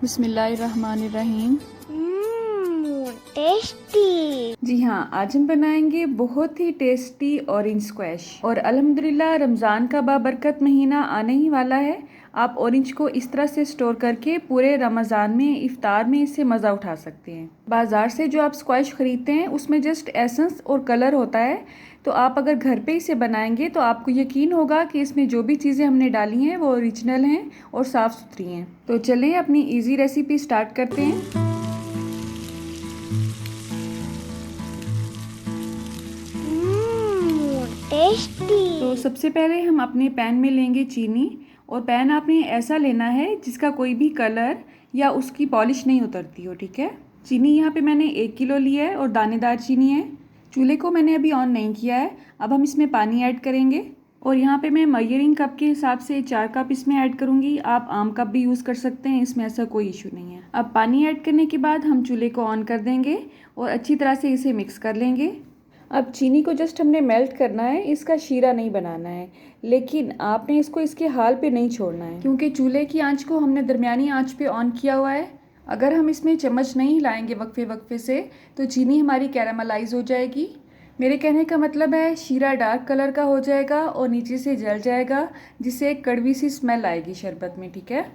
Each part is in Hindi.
बिस्मिल्लाहिर्रहमानिर्रहीम। टेस्टी। जी हाँ, आज हम बनाएंगे बहुत ही टेस्टी ऑरेंज स्क्वैश। और अल्हम्दुलिल्लाह रमज़ान का बाबरकत महीना आने ही वाला है। आप ऑरेंज को इस तरह से स्टोर करके पूरे रमज़ान में इफ्तार में इससे मज़ा उठा सकते हैं। बाज़ार से जो आप स्क्वैश ख़रीदते हैं उसमें जस्ट एसेंस और कलर होता है, तो आप अगर घर पे इसे बनाएंगे तो आपको यकीन होगा कि इसमें जो भी चीज़ें हमने डाली हैं वो ओरिजिनल हैं और साफ़ सुथरी हैं। तो चलें अपनी इजी रेसिपी स्टार्ट करते हैं। टेस्टी। तो सबसे पहले हम अपने पैन में लेंगे चीनी, और पैन आपने ऐसा लेना है जिसका कोई भी कलर या उसकी पॉलिश नहीं उतरती हो, ठीक है। चीनी यहाँ पे मैंने 1 किलो लिया है और दानेदार चीनी है। चूल्हे को मैंने अभी ऑन नहीं किया है। अब हम इसमें पानी ऐड करेंगे, और यहाँ पे मैं मेजरिंग कप के हिसाब से 4 कप इसमें ऐड करूँगी। आप आम कप भी यूज़ कर सकते हैं, इसमें ऐसा कोई इशू नहीं है। अब पानी ऐड करने के बाद हम चूल्हे को ऑन कर देंगे और अच्छी तरह से इसे मिक्स कर लेंगे। अब चीनी को जस्ट हमने मेल्ट करना है, इसका शीरा नहीं बनाना है। लेकिन आपने इसको इसके हाल पे नहीं छोड़ना है, क्योंकि चूल्हे की आंच को हमने दरमियानी आंच पे ऑन किया हुआ है। अगर हम इसमें चम्मच नहीं हिलाएंगे वक्फे वक्फे से तो चीनी हमारी कैरामलाइज हो जाएगी। मेरे कहने का मतलब है शीरा डार्क कलर का हो जाएगा और नीचे से जल जाएगा, जिससे एक कड़वी सी स्मेल आएगी शरबत में, ठीक है।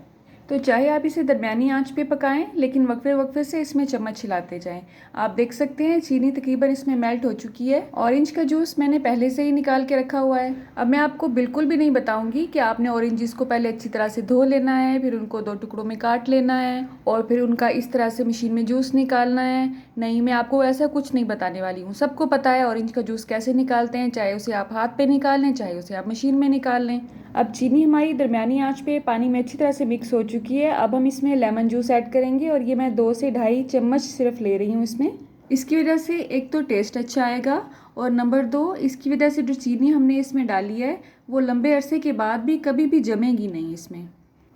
तो चाहे आप इसे दरमियानी आंच पे पकाएं, लेकिन वक्फे वक्फे से इसमें चम्मच हिलाते जाएं। आप देख सकते हैं चीनी तकरीबन इसमें मेल्ट हो चुकी है। ऑरेंज का जूस मैंने पहले से ही निकाल के रखा हुआ है। अब मैं आपको बिल्कुल भी नहीं बताऊंगी कि आपने ऑरेंजेस को पहले अच्छी तरह से धो लेना है, फिर उनको 2 टुकड़ों में काट लेना है और फिर उनका इस तरह से मशीन में जूस निकालना है। नहीं, मैं आपको ऐसा कुछ नहीं बताने वाली हूँ। सबको पता है ऑरेंज का जूस कैसे निकालते हैं, चाहे उसे आप हाथ पे निकाल लें, चाहे उसे आप मशीन में निकाल लें। अब चीनी हमारी दरमियानी आंच पे पानी में अच्छी तरह से मिक्स हो चुकी है। अब हम इसमें लेमन जूस ऐड करेंगे, और ये मैं 2 से 2.5 चम्मच सिर्फ ले रही हूँ इसमें। इसकी वजह से एक तो टेस्ट अच्छा आएगा, और नंबर 2 इसकी वजह से जो चीनी हमने इसमें डाली है वो लंबे अरसे के बाद भी कभी भी जमेगी नहीं इसमें।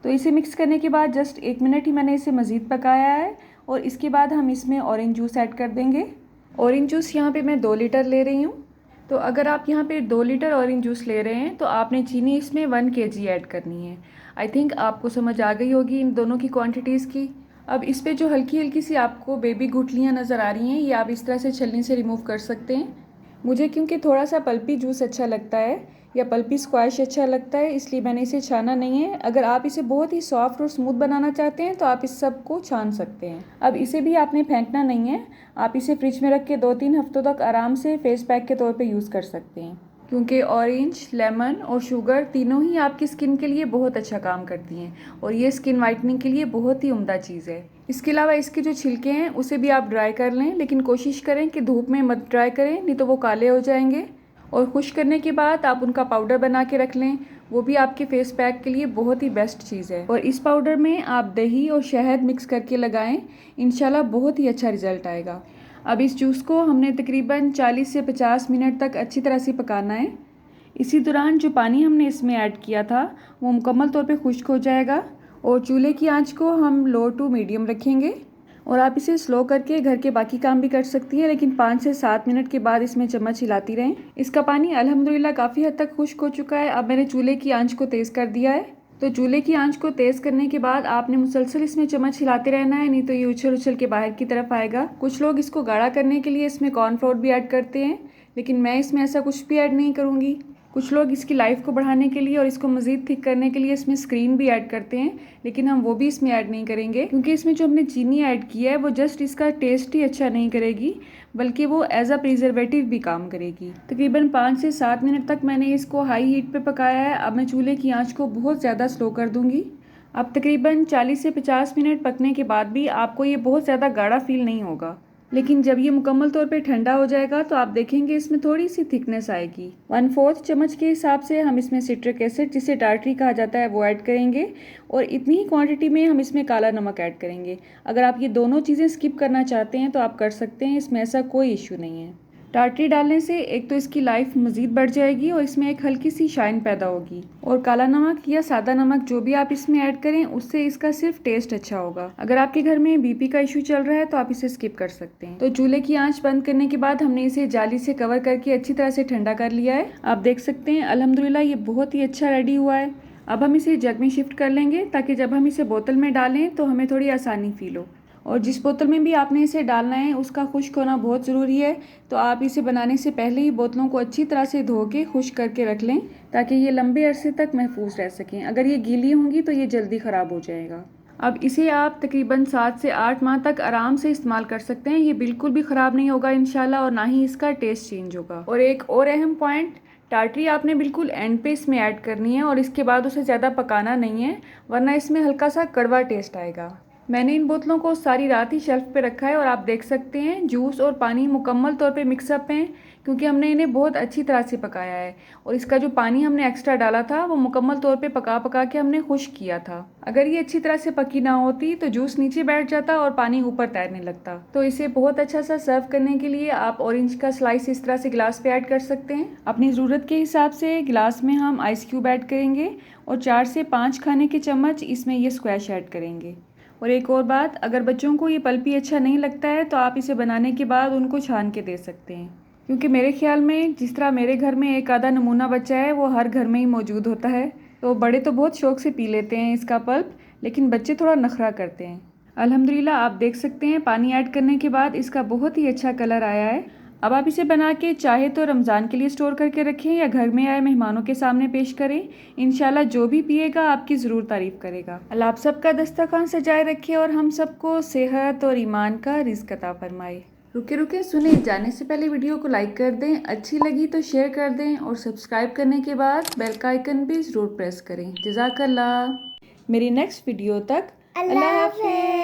तो इसे मिक्स करने के बाद जस्ट 1 मिनट ही मैंने इसे मज़ीद पकाया है, और इसके बाद हम इसमें ऑरेंज जूस ऐड कर देंगे। ऑरेंज जूस यहाँ पे मैं 2 लीटर ले रही हूँ। तो अगर आप यहाँ पे 2 लीटर ऑरेंज जूस ले रहे हैं तो आपने चीनी इसमें 1 kg ऐड करनी है। आई थिंक आपको समझ आ गई होगी इन दोनों की क्वांटिटीज़ की। अब इस पे जो हल्की हल्की सी आपको बेबी गुठलियाँ नज़र आ रही हैं, ये आप इस तरह से छलनी से रिमूव कर सकते हैं। मुझे क्योंकि थोड़ा सा पल्पी जूस अच्छा लगता है या पल्पी स्क्वैश अच्छा लगता है, इसलिए मैंने इसे छाना नहीं है। अगर आप इसे बहुत ही सॉफ्ट और स्मूथ बनाना चाहते हैं तो आप इस सब को छान सकते हैं। अब इसे भी आपने फेंकना नहीं है, आप इसे फ्रिज में रख के 2-3 हफ्तों तक आराम से फेस पैक के तौर पे यूज़ कर सकते हैं, क्योंकि ऑरेंज, लेमन और शुगर तीनों ही आपकी स्किन के लिए बहुत अच्छा काम करती हैं, और ये स्किन वाइटनिंग के लिए बहुत ही उम्दा चीज़ है। इसके अलावा इसके जो छिलके हैं उसे भी आप ड्राई कर लें, लेकिन कोशिश करें कि धूप में मत ड्राई करें, नहीं तो वो काले हो जाएंगे। और खुश्क करने के बाद आप उनका पाउडर बना के रख लें, वो भी आपके फेस पैक के लिए बहुत ही बेस्ट चीज़ है। और इस पाउडर में आप दही और शहद मिक्स करके लगाएं, इंशाल्लाह बहुत ही अच्छा रिजल्ट आएगा। अब इस जूस को हमने तकरीबन 40 से 50 मिनट तक अच्छी तरह से पकाना है। इसी दौरान जो पानी हमने इसमें ऐड किया था वो मुकम्मल तौर पे खुश्क हो जाएगा, और चूल्हे की आंच को हम लो टू मीडियम रखेंगे। और आप इसे स्लो करके घर के बाकी काम भी कर सकती हैं, लेकिन 5 से 7 मिनट के बाद इसमें चम्मच हिलाती रहें। इसका पानी अल्हम्दुलिल्लाह काफ़ी हद तक खुश्क हो चुका है। अब मैंने चूल्हे की आंच को तेज़ कर दिया है। तो चूल्हे की आंच को तेज़ करने के बाद आपने मुसलसल इसमें चम्मच हिलाते रहना है, नहीं तो ये उछल उछल के बाहर की तरफ आएगा। कुछ लोग इसको गाढ़ा करने के लिए इसमें कॉर्नफ्लोर भी ऐड करते हैं, लेकिन मैं इसमें ऐसा कुछ भी ऐड नहीं करूँगी। कुछ लोग इसकी लाइफ को बढ़ाने के लिए और इसको मज़ीद थिक करने के लिए इसमें स्क्रीन भी ऐड करते हैं, लेकिन हम वो भी इसमें ऐड नहीं करेंगे, क्योंकि इसमें जो हमने चीनी ऐड की है वो जस्ट इसका टेस्ट ही अच्छा नहीं करेगी, बल्कि वो एज अ प्रिजर्वेटिव भी काम करेगी। तकरीबन 5 से 7 मिनट तक मैंने इसको हाई हीट पे पकाया है। अब मैं चूल्हे की आंच को बहुत ज़्यादा स्लो कर दूँगी। अब तकरीबन 40 से 50 मिनट पकने के बाद भी आपको ये बहुत ज़्यादा गाढ़ा फील नहीं होगा, लेकिन जब ये मुकम्मल तौर पे ठंडा हो जाएगा तो आप देखेंगे इसमें थोड़ी सी थिकनेस आएगी। 1/4 चम्मच के हिसाब से हम इसमें सिट्रिक एसिड, जिसे टार्टरी कहा जाता है, वो ऐड करेंगे, और इतनी ही क्वांटिटी में हम इसमें काला नमक ऐड करेंगे। अगर आप ये दोनों चीज़ें स्किप करना चाहते हैं तो आप कर सकते हैं, इसमें ऐसा कोई इशू नहीं है। टार्टरी डालने से एक तो इसकी लाइफ मज़ीद बढ़ जाएगी और इसमें एक हल्की सी शाइन पैदा होगी, और काला नमक या सादा नमक जो भी आप इसमें ऐड करें उससे इसका सिर्फ टेस्ट अच्छा होगा। अगर आपके घर में बीपी का इशू चल रहा है तो आप इसे स्किप कर सकते हैं। तो चूल्हे की आंच बंद करने के बाद हमने इसे जाली से कवर करके अच्छी तरह से ठंडा कर लिया है। आप देख सकते हैं अल्हम्दुलिल्लाह ये बहुत ही अच्छा रेडी हुआ है। अब हम इसे जग में शिफ्ट कर लेंगे ताकि जब हम इसे बोतल में डालें तो हमें थोड़ी आसानी फील हो। और जिस बोतल में भी आपने इसे डालना है उसका खुश्क होना बहुत ज़रूरी है, तो आप इसे बनाने से पहले ही बोतलों को अच्छी तरह से धो के खुश्क करके रख लें ताकि ये लंबे अरसे तक महफूज रह सकें। अगर ये गीली होंगी तो ये जल्दी ख़राब हो जाएगा। अब इसे आप तकरीबन 7 से 8 माह तक आराम से इस्तेमाल कर सकते हैं। ये बिल्कुल भी ख़राब नहीं होगा इंशाल्लाह, और ना ही इसका टेस्ट चेंज होगा। और एक और अहम पॉइंट, टाटरी आपने बिल्कुल एंड पे इसमें ऐड करनी है और इसके बाद उसे ज़्यादा पकाना नहीं है, वरना इसमें हल्का सा कड़वा टेस्ट आएगा। मैंने इन बोतलों को सारी रात ही शेल्फ पे रखा है और आप देख सकते हैं जूस और पानी मुकम्मल तौर पे मिक्सअप हैं, क्योंकि हमने इन्हें बहुत अच्छी तरह से पकाया है। और इसका जो पानी हमने एक्स्ट्रा डाला था वो मुकम्मल तौर पे पका पका के हमने खुश्क किया था। अगर ये अच्छी तरह से पकी ना होती तो जूस नीचे बैठ जाता और पानी ऊपर तैरने लगता। तो इसे बहुत अच्छा सा सर्व करने के लिए आप ऑरेंज का स्लाइस इस तरह से गिलास पे ऐड कर सकते हैं। अपनी ज़रूरत के हिसाब से गिलास में हम आइस क्यूब ऐड करेंगे और 4 से 5 खाने के चम्मच इसमें ये स्क्वैश ऐड करेंगे। और एक और बात, अगर बच्चों को ये पल्पी अच्छा नहीं लगता है तो आप इसे बनाने के बाद उनको छान के दे सकते हैं, क्योंकि मेरे ख्याल में जिस तरह मेरे घर में एक आधा नमूना बच्चा है वो हर घर में ही मौजूद होता है। तो बड़े तो बहुत शौक़ से पी लेते हैं इसका पल्प, लेकिन बच्चे थोड़ा नखरा करते हैं। अल्हम्दुलिल्लाह आप देख सकते हैं पानी ऐड करने के बाद इसका बहुत ही अच्छा कलर आया है। अब आप इसे बना के चाहे तो रमज़ान के लिए स्टोर करके रखें या घर में आए मेहमानों के सामने पेश करें। इंशाल्लाह जो भी पिएगा आपकी ज़रूर तारीफ़ करेगा। अल्लाह आप सबका दस्तरखान सजाए रखे और हम सबको सेहत और ईमान का रिज़्क़ अता फरमाए। रुके रुके सुने, जाने से पहले वीडियो को लाइक कर दें, अच्छी लगी तो शेयर कर दें और सब्सक्राइब करने के बाद बेल का आइकन भी ज़रूर प्रेस करें। जज़ाकल्लाह। मेरी नेक्स्ट वीडियो तक अल्लाह हाफ़िज़।